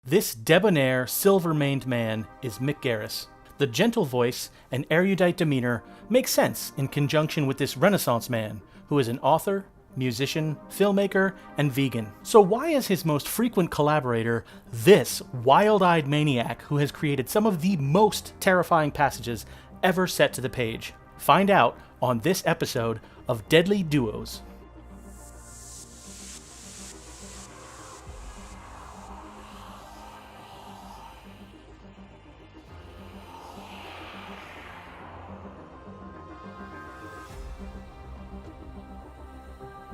This debonair, silver-maned man is Mick Garris. The gentle voice and erudite demeanor make sense in conjunction with this Renaissance man, who is an author, musician, filmmaker, and vegan. So why is his most frequent collaborator this wild-eyed maniac who has created some of the most terrifying passages ever set to the page? Find out on this episode of Deadly Duos.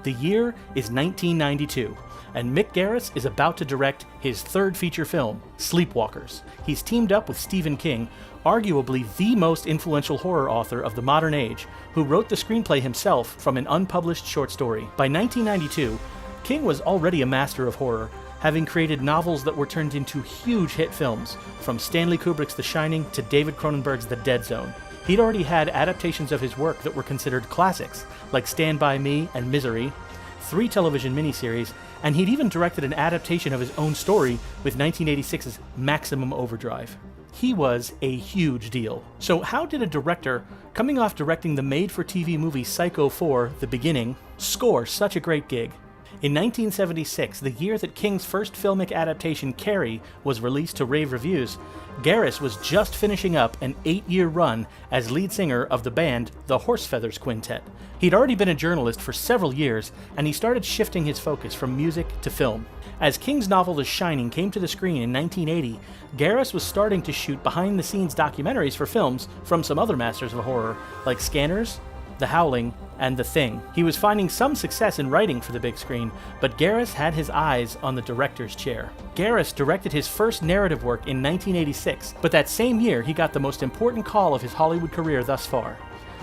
The year is 1992, and Mick Garris is about to direct his third feature film, Sleepwalkers. He's teamed up with Stephen King, arguably the most influential horror author of the modern age, who wrote the screenplay himself from an unpublished short story. By 1992, King was already a master of horror, having created novels that were turned into huge hit films, from Stanley Kubrick's The Shining to David Cronenberg's The Dead Zone. He'd already had adaptations of his work that were considered classics, like Stand By Me and Misery, 3 television miniseries, and he'd even directed an adaptation of his own story with 1986's Maximum Overdrive. He was a huge deal. So how did a director, coming off directing the made-for-TV movie Psycho 4, The Beginning, score such a great gig? In 1976, the year that King's first filmic adaptation, Carrie, was released to rave reviews, Garris was just finishing up an 8-year run as lead singer of the band The Horsefeathers Quintet. He'd already been a journalist for several years, and he started shifting his focus from music to film. As King's novel The Shining came to the screen in 1980, Garris was starting to shoot behind-the-scenes documentaries for films from some other masters of horror, like Scanners, The Howling, and The Thing. He was finding some success in writing for the big screen, but Garris had his eyes on the director's chair. Garris directed his first narrative work in 1986, but that same year he got the most important call of his Hollywood career thus far.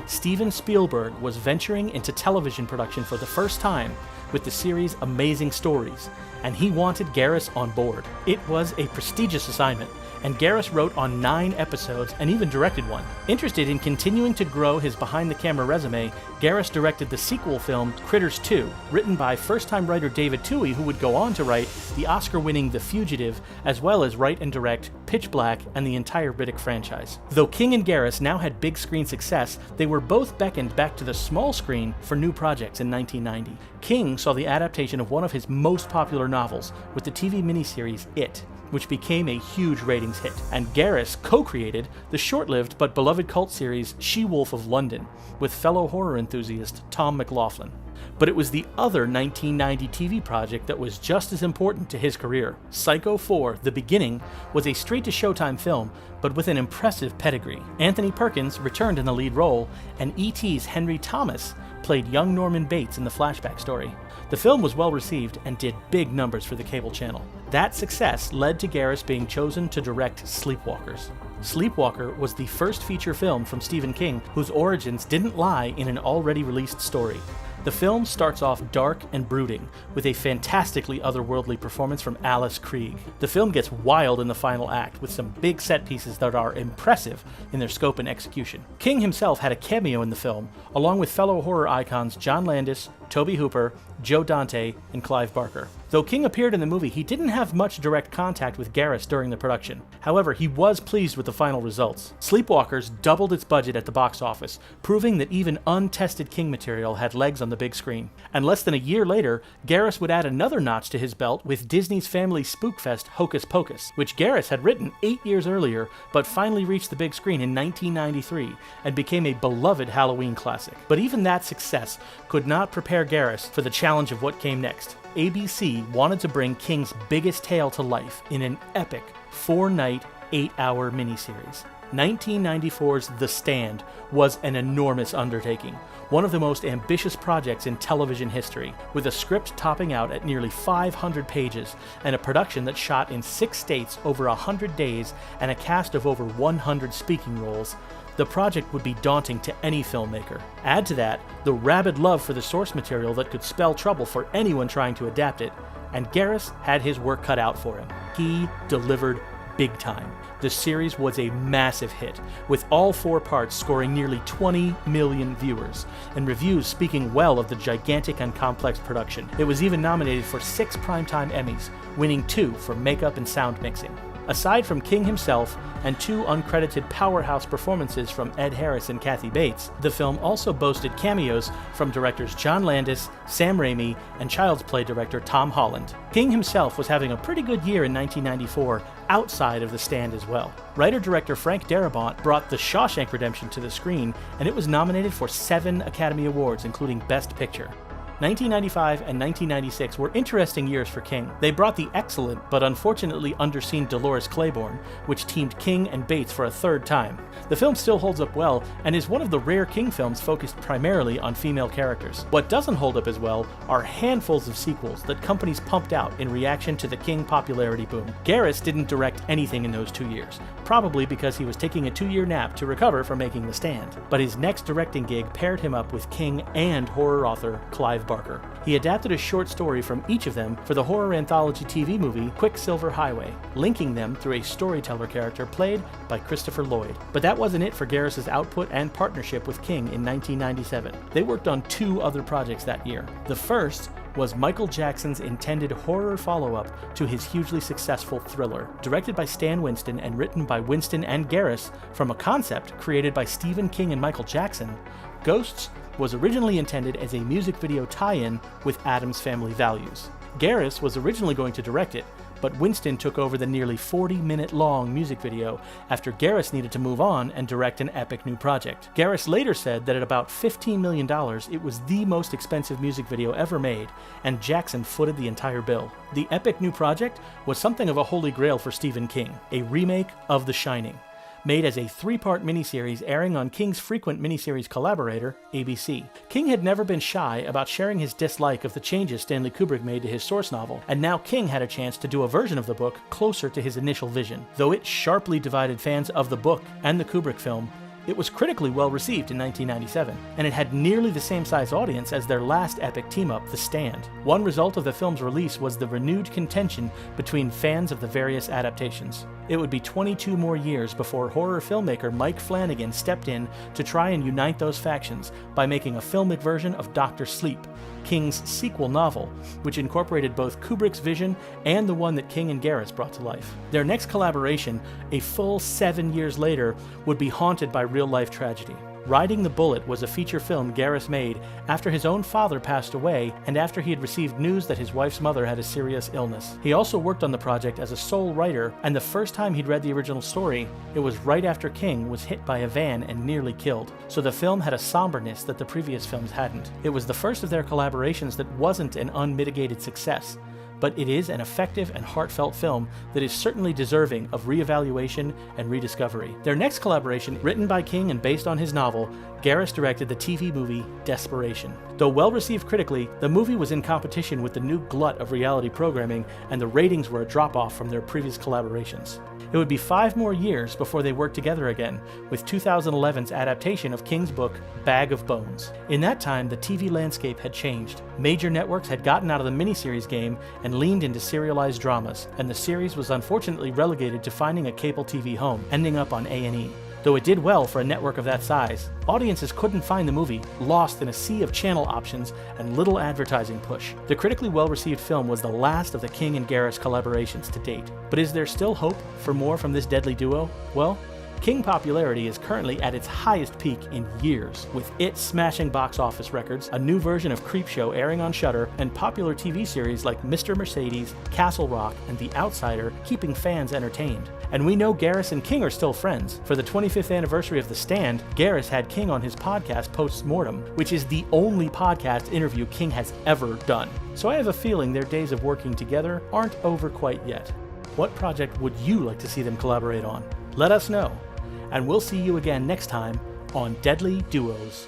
Steven Spielberg was venturing into television production for the first time with the series Amazing Stories, and he wanted Garris on board. It was a prestigious assignment, and Garris wrote on 9 episodes and even directed one. Interested in continuing to grow his behind-the-camera resume, Garris directed the sequel film Critters 2, written by first-time writer David Twohy, who would go on to write the Oscar-winning The Fugitive, as well as write and direct Pitch Black and the entire Riddick franchise. Though King and Garris now had big screen success, they were both beckoned back to the small screen for new projects in 1990. King saw the adaptation of one of his most popular novels with the TV miniseries It, which became a huge ratings hit, and Garris co-created the short-lived but beloved cult series She-Wolf of London with fellow horror enthusiast Tom McLaughlin. But it was the other 1990 TV project that was just as important to his career. Psycho 4, The Beginning, was a straight-to-Showtime film, but with an impressive pedigree. Anthony Perkins returned in the lead role, and E.T.'s Henry Thomas played young Norman Bates in the flashback story. The film was well received and did big numbers for the cable channel. That success led to Garris being chosen to direct Sleepwalkers. Sleepwalker was the first feature film from Stephen King whose origins didn't lie in an already released story. The film starts off dark and brooding, with a fantastically otherworldly performance from Alice Krige. The film gets wild in the final act, with some big set pieces that are impressive in their scope and execution. King himself had a cameo in the film, along with fellow horror icons John Landis, Tobe Hooper, Joe Dante, and Clive Barker. Though King appeared in the movie, he didn't have much direct contact with Garris during the production. However, he was pleased with the final results. Sleepwalkers doubled its budget at the box office, proving that even untested King material had legs on the big screen. And less than a year later, Garris would add another notch to his belt with Disney's family spookfest Hocus Pocus, which Garris had written 8 years earlier, but finally reached the big screen in 1993 and became a beloved Halloween classic. But even that success could not prepare Garris for the challenge of what came next. ABC wanted to bring King's biggest tale to life in an epic 4-night, 8-hour miniseries. 1994's The Stand was an enormous undertaking, one of the most ambitious projects in television history, with a script topping out at nearly 500 pages and a production that shot in 6 states over 100 days and a cast of over 100 speaking roles. The project would be daunting to any filmmaker. Add to that the rabid love for the source material that could spell trouble for anyone trying to adapt it, and Garris had his work cut out for him. He delivered big time. The series was a massive hit, with all 4 parts scoring nearly 20 million viewers, and reviews speaking well of the gigantic and complex production. It was even nominated for 6 Primetime Emmys, winning 2 for makeup and sound mixing. Aside from King himself and 2 uncredited powerhouse performances from Ed Harris and Kathy Bates, the film also boasted cameos from directors John Landis, Sam Raimi, and Child's Play director Tom Holland. King himself was having a pretty good year in 1994 outside of The Stand as well. Writer-director Frank Darabont brought The Shawshank Redemption to the screen, and it was nominated for 7 Academy Awards, including Best Picture. 1995 and 1996 were interesting years for King. They brought the excellent but unfortunately underseen Dolores Claiborne, which teamed King and Bates for a 3rd time. The film still holds up well and is one of the rare King films focused primarily on female characters. What doesn't hold up as well are handfuls of sequels that companies pumped out in reaction to the King popularity boom. Garris didn't direct anything in those 2 years, probably because he was taking a 2-year nap to recover from making The Stand. But his next directing gig paired him up with King and horror author Clive Barker. He adapted a short story from each of them for the horror anthology TV movie Quicksilver Highway, linking them through a storyteller character played by Christopher Lloyd. But that wasn't it for Garris's output and partnership with King in 1997. They worked on 2 other projects that year. The first was Michael Jackson's intended horror follow-up to his hugely successful Thriller. Directed by Stan Winston and written by Winston and Garris from a concept created by Stephen King and Michael Jackson, Ghosts was originally intended as a music video tie-in with Addams Family Values. Garris was originally going to direct it, but Winston took over the nearly 40-minute long music video after Garris needed to move on and direct an epic new project. Garris later said that at about $15 million, it was the most expensive music video ever made, and Jackson footed the entire bill. The epic new project was something of a holy grail for Stephen King, a remake of The Shining, made as a 3-part miniseries airing on King's frequent miniseries collaborator, ABC. King had never been shy about sharing his dislike of the changes Stanley Kubrick made to his source novel, and now King had a chance to do a version of the book closer to his initial vision. Though it sharply divided fans of the book and the Kubrick film, it was critically well received in 1997, and it had nearly the same size audience as their last epic team-up, The Stand. One result of the film's release was the renewed contention between fans of the various adaptations. It would be 22 more years before horror filmmaker Mike Flanagan stepped in to try and unite those factions by making a filmic version of Dr. Sleep, King's sequel novel, which incorporated both Kubrick's vision and the one that King and Garris brought to life. Their next collaboration, a full 7 years later, would be haunted by real-life tragedy. Riding the Bullet was a feature film Garris made after his own father passed away and after he had received news that his wife's mother had a serious illness. He also worked on the project as a sole writer, and the first time he'd read the original story, it was right after King was hit by a van and nearly killed, so the film had a somberness that the previous films hadn't. It was the first of their collaborations that wasn't an unmitigated success, but it is an effective and heartfelt film that is certainly deserving of reevaluation and rediscovery. Their next collaboration, written by King and based on his novel, Garris directed the TV movie Desperation. Though well received critically, the movie was in competition with the new glut of reality programming, and the ratings were a drop-off from their previous collaborations. It would be 5 more years before they worked together again, with 2011's adaptation of King's book, Bag of Bones. In that time, the TV landscape had changed. Major networks had gotten out of the miniseries game and leaned into serialized dramas, and the series was unfortunately relegated to finding a cable TV home, ending up on A&E. Though it did well for a network of that size, audiences couldn't find the movie, lost in a sea of channel options and little advertising push. The critically well-received film was the last of the King and Garris collaborations to date. But is there still hope for more from this deadly duo? Well, King popularity is currently at its highest peak in years, with it smashing box office records, a new version of Creepshow airing on Shudder, and popular TV series like Mr. Mercedes, Castle Rock, and The Outsider keeping fans entertained. And we know Garris and King are still friends. For the 25th anniversary of The Stand, Garris had King on his podcast Postmortem, which is the only podcast interview King has ever done. So I have a feeling their days of working together aren't over quite yet. What project would you like to see them collaborate on? Let us know. And we'll see you again next time on Deadly Duos.